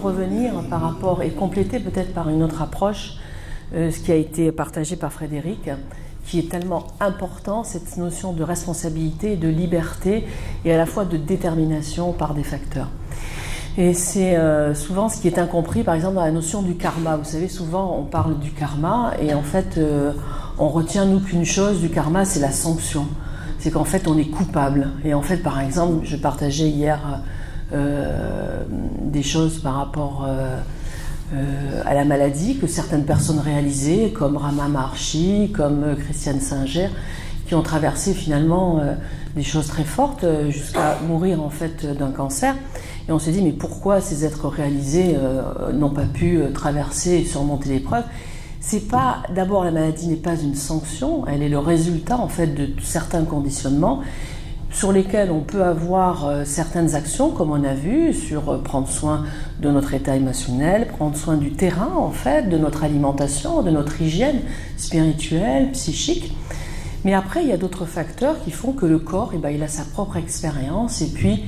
Revenir par rapport et compléter peut-être par une autre approche ce qui a été partagé par Frédéric, qui est tellement important, cette notion de responsabilité, de liberté et à la fois de détermination par des facteurs. Et c'est souvent ce qui est incompris, par exemple, dans la notion du karma. Vous savez, souvent on parle du karma et en fait on retient nous qu'une chose du karma, c'est la sanction. C'est qu'en fait on est coupable. Et en fait, par exemple, je partageais hier des choses par rapport à la maladie que certaines personnes réalisaient, comme Rama Maharshi, comme Christiane Singer, qui ont traversé finalement des choses très fortes jusqu'à mourir en fait d'un cancer. Et on se dit mais pourquoi ces êtres réalisés n'ont pas pu traverser et surmonter l'épreuve? C'est pas, d'abord la maladie n'est pas une sanction, elle est le résultat en fait de certains conditionnements sur lesquels on peut avoir certaines actions, comme on a vu, sur prendre soin de notre état émotionnel, prendre soin du terrain, en fait, de notre alimentation, de notre hygiène spirituelle, psychique. Mais après, il y a d'autres facteurs qui font que le corps, il a sa propre expérience. Et puis,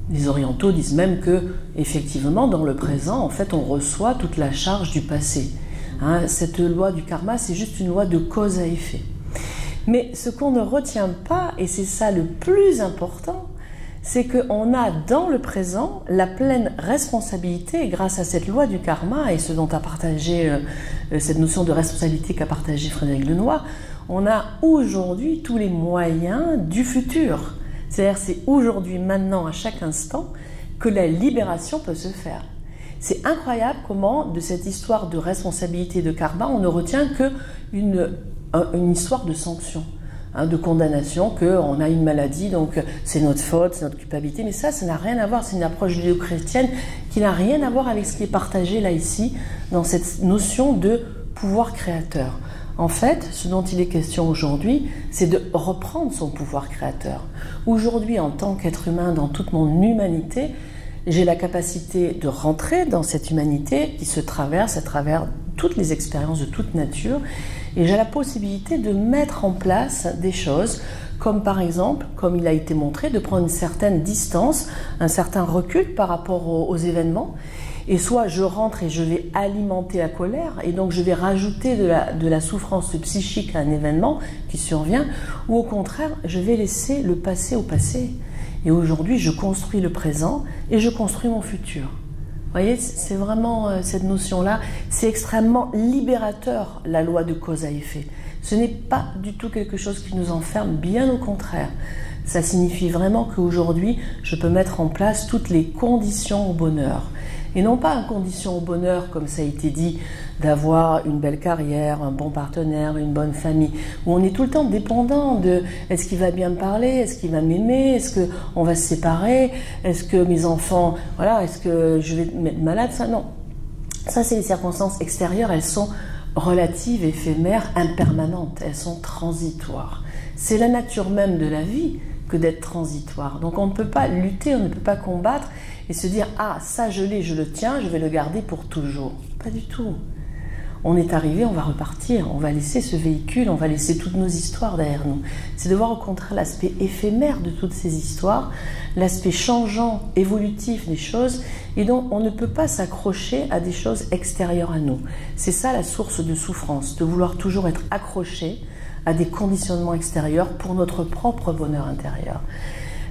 les orientaux disent même que, effectivement, dans le présent, en fait, on reçoit toute la charge du passé. Hein, cette loi du karma, c'est juste une loi de cause à effet. Mais ce qu'on ne retient pas, et c'est ça le plus important, c'est qu'on a dans le présent la pleine responsabilité, grâce à cette loi du karma et ce dont a partagé, cette notion de responsabilité qu'a partagé Frédéric Lenoir, on a aujourd'hui tous les moyens du futur. C'est-à-dire c'est aujourd'hui, maintenant, à chaque instant, que la libération peut se faire. C'est incroyable comment, de cette histoire de responsabilité de karma, on ne retient qu'une histoire de sanction, hein, de condamnation, qu'on a une maladie, donc c'est notre faute, c'est notre culpabilité. Mais ça n'a rien à voir, c'est une approche judéo-chrétienne qui n'a rien à voir avec ce qui est partagé là, ici, dans cette notion de pouvoir créateur. En fait, ce dont il est question aujourd'hui, c'est de reprendre son pouvoir créateur. Aujourd'hui, en tant qu'être humain, dans toute mon humanité, j'ai la capacité de rentrer dans cette humanité qui se traverse à travers toutes les expériences de toute nature, et j'ai la possibilité de mettre en place des choses, comme par exemple, comme il a été montré, de prendre une certaine distance, un certain recul par rapport aux événements, et soit je rentre et je vais alimenter la colère, et donc je vais rajouter de la souffrance psychique à un événement qui survient, ou au contraire, je vais laisser le passé au passé. Et aujourd'hui, je construis le présent et je construis mon futur. Vous voyez, c'est vraiment cette notion-là, c'est extrêmement libérateur, la loi de cause à effet. Ce n'est pas du tout quelque chose qui nous enferme, bien au contraire. Ça signifie vraiment qu'aujourd'hui, je peux mettre en place toutes les conditions au bonheur. Et non pas une condition au bonheur, comme ça a été dit, d'avoir une belle carrière, un bon partenaire, une bonne famille, où on est tout le temps dépendant de est-ce qu'il va bien me parler, est-ce qu'il va m'aimer, est-ce qu'on va se séparer, est-ce que mes enfants, voilà, est-ce que je vais me mettre malade, ça non. Ça c'est les circonstances extérieures, elles sont relatives, éphémères, impermanentes, elles sont transitoires. C'est la nature même de la vie que d'être transitoire. Donc on ne peut pas lutter, on ne peut pas combattre et se dire « Ah, ça je l'ai, je le tiens, je vais le garder pour toujours ». Pas du tout. On est arrivé, on va repartir, on va laisser ce véhicule, on va laisser toutes nos histoires derrière nous. C'est de voir au contraire l'aspect éphémère de toutes ces histoires, l'aspect changeant, évolutif des choses, et donc on ne peut pas s'accrocher à des choses extérieures à nous. C'est ça la source de souffrance, de vouloir toujours être accroché à des conditionnements extérieurs pour notre propre bonheur intérieur.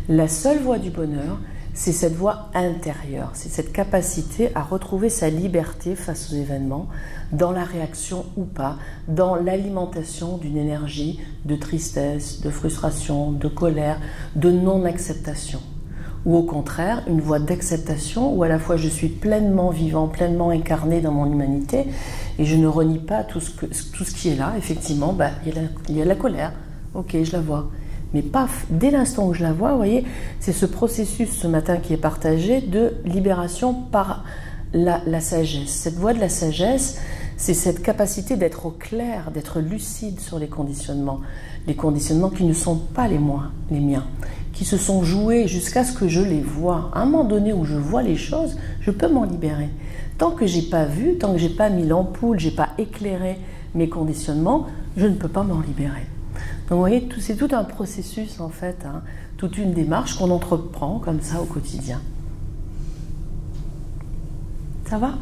La seule voie du bonheur, c'est cette voie intérieure, c'est cette capacité à retrouver sa liberté face aux événements, dans la réaction ou pas, dans l'alimentation d'une énergie de tristesse, de frustration, de colère, de non-acceptation. Ou au contraire, une voie d'acceptation où à la fois je suis pleinement vivant, pleinement incarné dans mon humanité et je ne renie pas tout ce qui est là. Effectivement, il y a la colère, ok, je la vois. Mais paf, dès l'instant où je la vois, vous voyez, c'est ce processus ce matin qui est partagé de libération par la sagesse. Cette voie de la sagesse, c'est cette capacité d'être au clair, d'être lucide sur les conditionnements qui ne sont pas les miens, qui se sont joués jusqu'à ce que je les vois. À un moment donné où je vois les choses, je peux m'en libérer. Tant que j'ai pas vu, tant que j'ai pas mis l'ampoule, j'ai pas éclairé mes conditionnements, je ne peux pas m'en libérer. Donc vous voyez, c'est tout un processus en fait, hein, toute une démarche qu'on entreprend comme ça au quotidien. Ça va ?